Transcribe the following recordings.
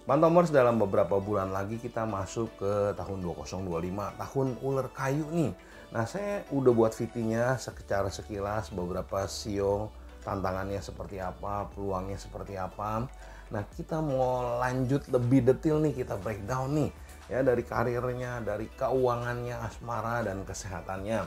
Pantomers, dalam beberapa bulan lagi kita masuk ke tahun 2025, tahun ular kayu nih. Nah, saya udah buat VT-nya secara sekilas, beberapa sio, tantangannya seperti apa, peluangnya seperti apa. Nah, kita mau lanjut lebih detail nih, kita breakdown nih. Ya, dari karirnya, dari keuangannya, asmara, dan kesehatannya.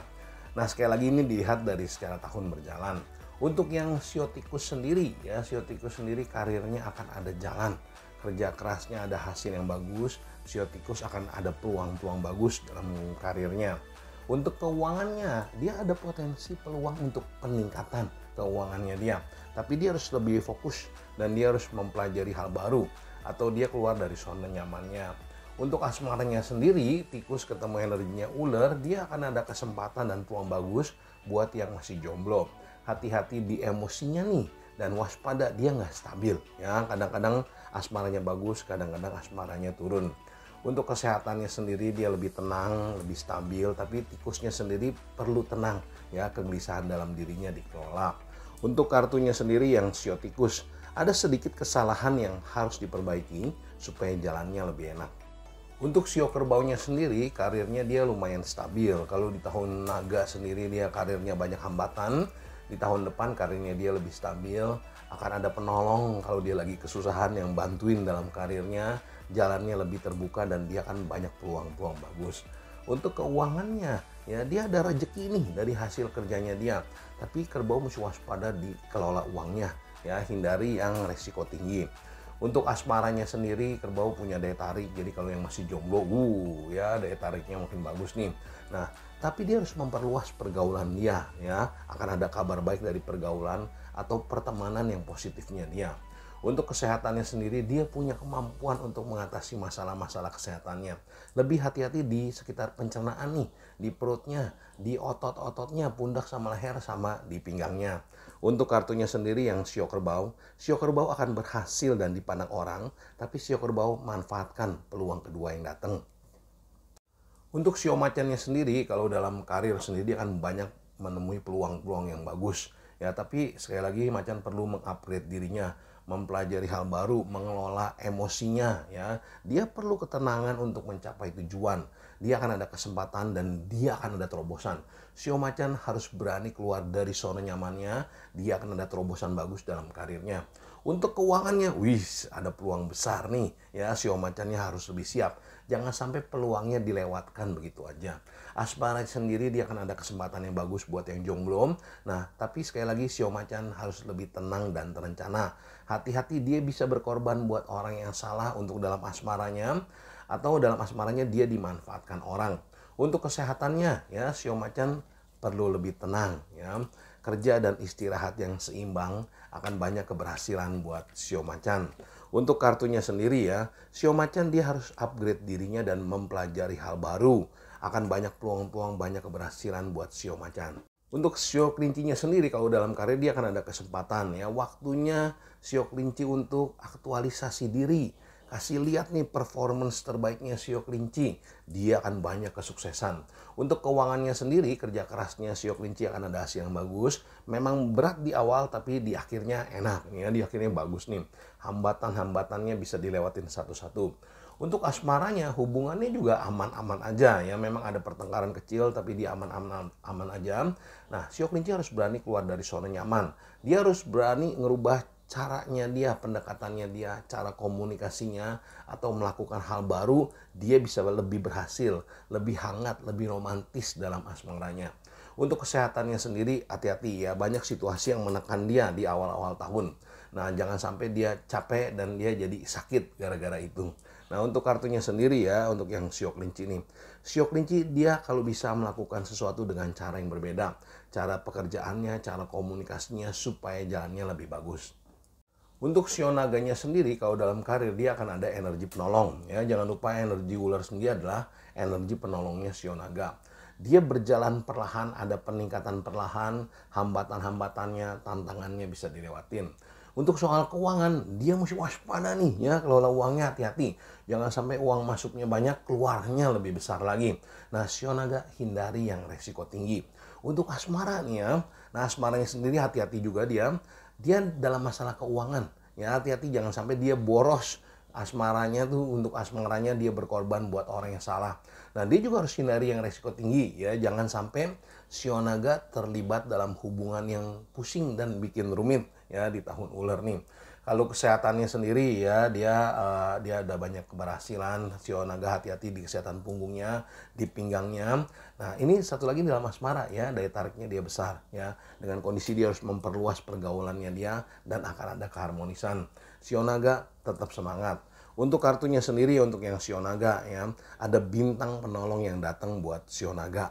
Nah, sekali lagi ini dilihat dari secara tahun berjalan. Untuk yang sio tikus sendiri, ya, sio tikus sendiri karirnya akan ada jalan. Kerja kerasnya ada hasil yang bagus, sio tikus akan ada peluang-peluang bagus dalam karirnya. Untuk keuangannya, dia ada potensi peluang untuk peningkatan keuangannya dia. Tapi dia harus lebih fokus dan dia harus mempelajari hal baru atau dia keluar dari zona nyamannya. Untuk asmaranya sendiri, tikus ketemu energinya ular, dia akan ada kesempatan dan peluang bagus buat yang masih jomblo. Hati-hati di emosinya nih, dan waspada, dia nggak stabil ya. Kadang-kadang asmaranya bagus, kadang-kadang asmaranya turun. Untuk kesehatannya sendiri dia lebih tenang, lebih stabil, tapi tikusnya sendiri perlu tenang ya, kegelisahan dalam dirinya dikelola. Untuk kartunya sendiri yang sio tikus, ada sedikit kesalahan yang harus diperbaiki supaya jalannya lebih enak. Untuk sio kerbaunya sendiri, karirnya dia lumayan stabil. Kalau di tahun naga sendiri dia karirnya banyak hambatan, di tahun depan karirnya dia lebih stabil, akan ada penolong kalau dia lagi kesusahan yang bantuin dalam karirnya, jalannya lebih terbuka dan dia akan banyak peluang-peluang bagus. Untuk keuangannya, ya dia ada rezeki nih dari hasil kerjanya dia, tapi kerbau mesti waspada di kelola uangnya, ya hindari yang resiko tinggi. Untuk asmaranya sendiri, kerbau punya daya tarik, jadi kalau yang masih jomblo, ya daya tariknya makin bagus nih. Nah, tapi dia harus memperluas pergaulan dia, ya akan ada kabar baik dari pergaulan atau pertemanan yang positifnya dia. Untuk kesehatannya sendiri, dia punya kemampuan untuk mengatasi masalah-masalah kesehatannya. Lebih hati-hati di sekitar pencernaan nih, di perutnya, di otot-ototnya, pundak sama leher sama di pinggangnya. Untuk kartunya sendiri yang sio kerbau akan berhasil dan dipandang orang, tapi sio kerbau manfaatkan peluang kedua yang datang. Untuk sio macannya sendiri, kalau dalam karir sendiri dia akan banyak menemui peluang-peluang yang bagus. Ya, tapi sekali lagi macan perlu mengupgrade dirinya, mempelajari hal baru, mengelola emosinya. Ya, dia perlu ketenangan untuk mencapai tujuan. Dia akan ada kesempatan dan dia akan ada terobosan. Sio macan harus berani keluar dari zona nyamannya. Dia akan ada terobosan bagus dalam karirnya. Untuk keuangannya, ada peluang besar nih. Ya, sio macannya harus lebih siap. Jangan sampai peluangnya dilewatkan begitu aja. Asmara sendiri dia akan ada kesempatan yang bagus buat yang jomblo. Nah, tapi sekali lagi sio macan harus lebih tenang dan terencana. Hati-hati dia bisa berkorban buat orang yang salah untuk dalam asmaranya, atau dalam asmaranya dia dimanfaatkan orang. Untuk kesehatannya, ya sio macan perlu lebih tenang ya. Kerja dan istirahat yang seimbang akan banyak keberhasilan buat sio macan. Untuk kartunya sendiri ya, sio macan dia harus upgrade dirinya dan mempelajari hal baru. Akan banyak peluang-peluang, banyak keberhasilan buat sio macan. Untuk sio kelincinya sendiri, kalau dalam karir dia akan ada kesempatan ya. Waktunya sio kelinci untuk aktualisasi diri. Kasih lihat nih performance terbaiknya sio kelinci. Dia akan banyak kesuksesan. Untuk keuangannya sendiri, kerja kerasnya sio kelinci akan ada hasil yang bagus. Memang berat di awal tapi di akhirnya enak ya, di akhirnya bagus nih. Hambatan-hambatannya bisa dilewatin satu-satu. Untuk asmaranya, hubungannya juga aman-aman aja ya. Memang ada pertengkaran kecil tapi dia aman-aman aja. Nah, sio kelinci harus berani keluar dari zona nyaman. Dia harus berani ngerubah caranya dia, pendekatannya dia, cara komunikasinya, atau melakukan hal baru, dia bisa lebih berhasil, lebih hangat, lebih romantis dalam asmaranya. Untuk kesehatannya sendiri, hati-hati ya, banyak situasi yang menekan dia di awal-awal tahun. Nah, jangan sampai dia capek dan dia jadi sakit gara-gara itu. Nah, untuk kartunya sendiri ya, untuk yang sio kelinci nih. Sio kelinci dia kalau bisa melakukan sesuatu dengan cara yang berbeda. Cara pekerjaannya, cara komunikasinya supaya jalannya lebih bagus. Untuk sio naganya sendiri, kalau dalam karir dia akan ada energi penolong ya. Jangan lupa energi ular sendiri adalah energi penolongnya sio naga. Dia berjalan perlahan, ada peningkatan perlahan, hambatan-hambatannya, tantangannya bisa dilewatin. Untuk soal keuangan, dia mesti waspada nih ya, kelola uangnya hati-hati. Jangan sampai uang masuknya banyak, keluarnya lebih besar lagi. Nah, sio naga hindari yang resiko tinggi. Untuk asmara nih ya, nah asmaranya sendiri hati-hati juga dia dalam masalah keuangan. Ya, hati-hati jangan sampai dia boros Untuk asmaranya dia berkorban buat orang yang salah. Nah, dia juga harus hindari yang resiko tinggi ya. Jangan sampai shio naga terlibat dalam hubungan yang pusing dan bikin rumit ya di tahun ular nih. Kalau kesehatannya sendiri ya, dia ada banyak keberhasilan. Shio naga hati-hati di kesehatan punggungnya, di pinggangnya. Nah, ini satu lagi dalam asmara ya, daya tariknya dia besar ya. Dengan kondisi dia harus memperluas pergaulannya dia dan akan ada keharmonisan. Shio naga tetap semangat. Untuk kartunya sendiri, untuk yang shio naga ya, ada bintang penolong yang datang buat shio naga.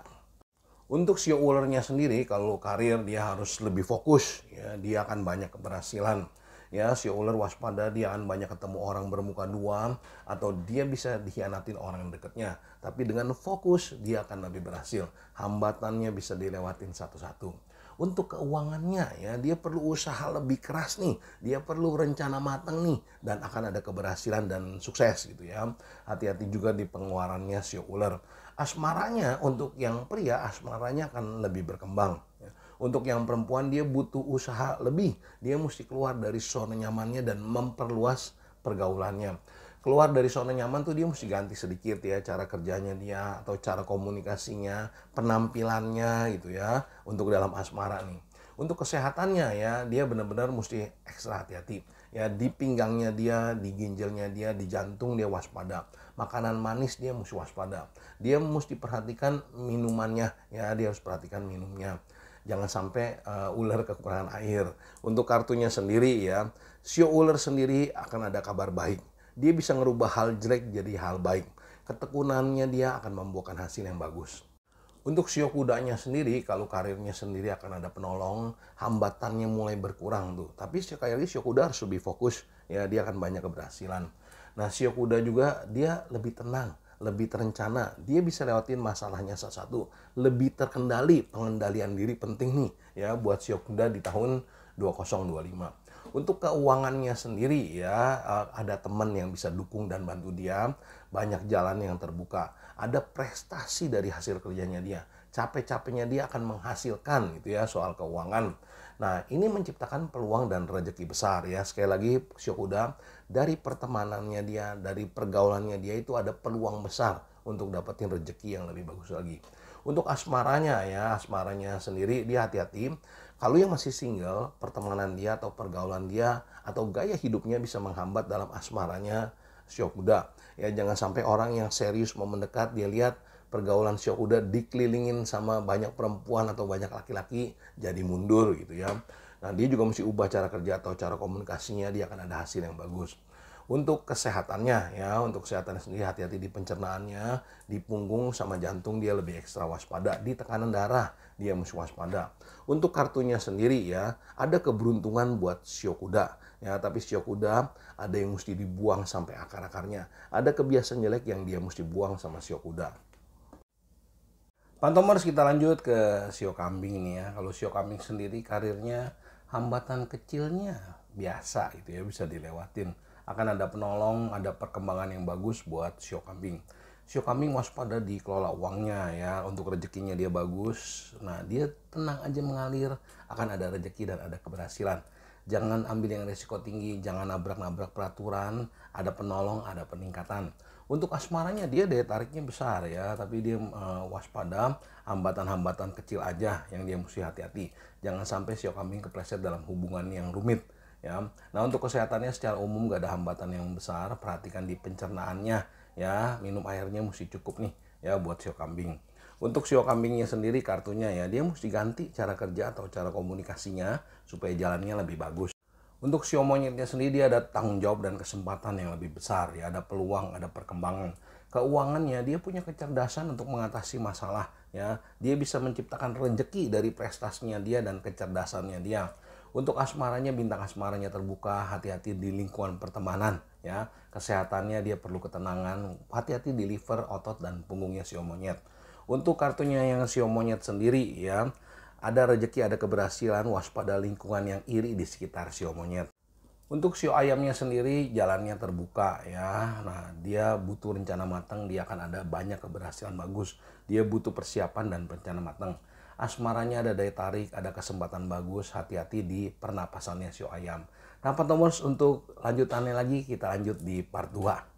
Untuk shio ulernya sendiri, kalau karir dia harus lebih fokus ya, dia akan banyak keberhasilan. Ya, shio uler waspada, dia akan banyak ketemu orang bermuka dua atau dia bisa dikhianatin orang dekatnya. Tapi dengan fokus dia akan lebih berhasil. Hambatannya bisa dilewatin satu-satu. Untuk keuangannya ya, dia perlu usaha lebih keras nih, dia perlu rencana matang nih dan akan ada keberhasilan dan sukses gitu ya. Hati-hati juga di pengeluarannya shio uler. Asmaranya, untuk yang pria asmaranya akan lebih berkembang ya. Untuk yang perempuan dia butuh usaha lebih. Dia mesti keluar dari zona nyamannya dan memperluas pergaulannya. Keluar dari zona nyaman tuh dia mesti ganti sedikit ya cara kerjanya dia atau cara komunikasinya, penampilannya gitu ya untuk dalam asmara nih. Untuk kesehatannya ya, dia benar-benar mesti ekstra hati-hati. Ya, di pinggangnya dia, di ginjalnya dia, di jantung dia waspada. Makanan manis dia mesti waspada. Dia mesti perhatikan minumannya ya, dia harus perhatikan minumnya. Jangan sampai ular kekurangan air. Untuk kartunya sendiri ya, shio ular sendiri akan ada kabar baik. Dia bisa ngerubah hal jelek jadi hal baik. Ketekunannya dia akan membuahkan hasil yang bagus. Untuk shio kudanya sendiri, kalau karirnya sendiri akan ada penolong, hambatannya mulai berkurang tuh. Tapi sekali lagi shio kuda harus lebih fokus, ya dia akan banyak keberhasilan. Nah, shio kuda juga dia lebih tenang, lebih terencana, dia bisa lewatin masalahnya satu-satu, lebih terkendali. Pengendalian diri penting nih ya buat shio kuda di tahun 2025. Untuk keuangannya sendiri ya, ada teman yang bisa dukung dan bantu dia, banyak jalan yang terbuka, ada prestasi dari hasil kerjanya dia, capek-capeknya dia akan menghasilkan gitu ya soal keuangan. Nah, ini menciptakan peluang dan rezeki besar ya. Sekali lagi shio kuda, dari pertemanannya dia, dari pergaulannya dia itu ada peluang besar untuk dapetin rezeki yang lebih bagus lagi. Untuk asmaranya ya, asmaranya sendiri dia hati-hati. Kalau yang masih single, pertemanan dia atau pergaulan dia atau gaya hidupnya bisa menghambat dalam asmaranya shio kuda. Ya, jangan sampai orang yang serius mau mendekat, dia lihat pergaulan shio kuda dikelilingin sama banyak perempuan atau banyak laki-laki, jadi mundur gitu ya. Nah, dia juga mesti ubah cara kerja atau cara komunikasinya, dia akan ada hasil yang bagus. Untuk kesehatannya ya, untuk kesehatannya sendiri hati-hati di pencernaannya, di punggung sama jantung dia lebih ekstra waspada, di tekanan darah dia mesti waspada. Untuk kartunya sendiri ya, ada keberuntungan buat shio kuda ya, tapi shio kuda ada yang mesti dibuang sampai akar-akarnya. Ada kebiasaan jelek yang dia mesti buang sama shio kuda. Pantomers, kita lanjut ke shio kambing nih ya. Kalau shio kambing sendiri karirnya hambatan kecilnya biasa gitu ya, bisa dilewatin. Akan ada penolong, ada perkembangan yang bagus buat shio kambing. Shio kambing waspada dikelola uangnya ya, untuk rezekinya dia bagus. Nah, dia tenang aja mengalir, akan ada rezeki dan ada keberhasilan. Jangan ambil yang risiko tinggi, jangan nabrak-nabrak peraturan, ada penolong, ada peningkatan. Untuk asmaranya dia daya tariknya besar ya, tapi dia waspada, hambatan-hambatan kecil aja yang dia mesti hati-hati. Jangan sampai shio kambing kepleset dalam hubungan yang rumit ya. Nah, untuk kesehatannya secara umum gak ada hambatan yang besar, perhatikan di pencernaannya ya, minum airnya mesti cukup nih ya buat shio kambing. Untuk shio kambingnya sendiri kartunya ya, dia mesti ganti cara kerja atau cara komunikasinya supaya jalannya lebih bagus. Untuk shio monyetnya sendiri dia ada tanggung jawab dan kesempatan yang lebih besar ya, ada peluang, ada perkembangan. Keuangannya dia punya kecerdasan untuk mengatasi masalah ya. Dia bisa menciptakan rezeki dari prestasinya dia dan kecerdasannya dia. Untuk asmaranya, bintang asmaranya terbuka, hati-hati di lingkungan pertemanan ya. Kesehatannya dia perlu ketenangan, hati-hati di liver, otot dan punggungnya shio monyet. Untuk kartunya yang shio monyet sendiri ya, ada rezeki, ada keberhasilan, waspada lingkungan yang iri di sekitar shio monyet. Untuk shio ayamnya sendiri jalannya terbuka ya. Nah, dia butuh rencana matang, dia akan ada banyak keberhasilan bagus. Dia butuh persiapan dan rencana matang. Asmaranya ada daya tarik, ada kesempatan bagus, hati-hati di pernapasannya shio ayam. Nah, Pak Tomos, untuk lanjutannya lagi kita lanjut di part 2.